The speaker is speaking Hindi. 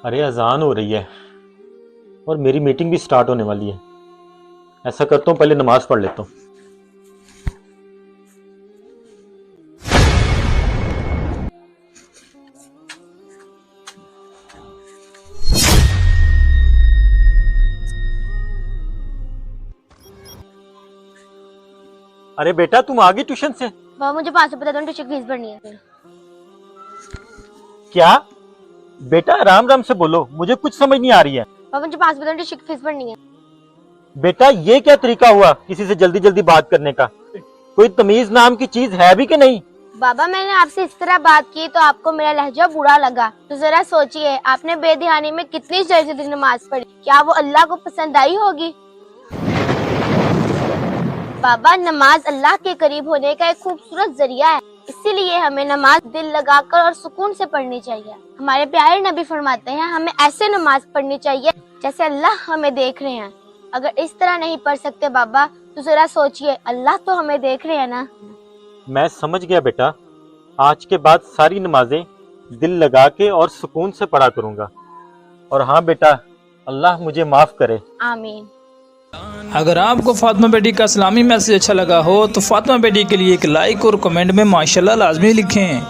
अरे अजान हो रही है और मेरी मीटिंग भी स्टार्ट होने वाली है। ऐसा करता हूँ, पहले नमाज पढ़ लेता हूँ। अरे बेटा, तुम आ गई ट्यूशन से? बाबा मुझे 500 बता दो, ट्यूशन फीस भरनी है। क्या बेटा, आराम आराम से बोलो, मुझे कुछ समझ नहीं आ रही है। बाबा मुझे 500 बता दो, ट्यूशन फीस भरनी है। बेटा, ये क्या तरीका हुआ किसी से जल्दी जल्दी बात करने का? कोई तमीज नाम की चीज है भी कि नहीं? बाबा मैंने आपसे इस तरह बात की तो आपको मेरा लहजा बुरा लगा, तो जरा सोचिए आपने बेध्यानी में कितनी जल्दी नमाज पढ़ी, क्या वो अल्लाह को पसंद आई होगी? बाबा नमाज अल्लाह के करीब होने का एक खूबसूरत जरिया है, इसीलिए हमें नमाज दिल लगाकर और सुकून से पढ़नी चाहिए। हमारे प्यारे नबी फरमाते हैं हमें ऐसे नमाज पढ़नी चाहिए जैसे अल्लाह हमें देख रहे हैं। अगर इस तरह नहीं पढ़ सकते बाबा तो जरा सोचिए, अल्लाह तो हमें देख रहे हैं ना। मैं समझ गया बेटा, आज के बाद सारी नमाजें दिल लगा के और सुकून से पढ़ा करूंगा। और हाँ बेटा, अल्लाह मुझे माफ करे। आमीन। अगर आपको फातिमा बेटी का इस्लामी मैसेज अच्छा लगा हो तो फातिमा बेटी के लिए एक लाइक और कमेंट में माशाल्लाह लाजमी लिखें।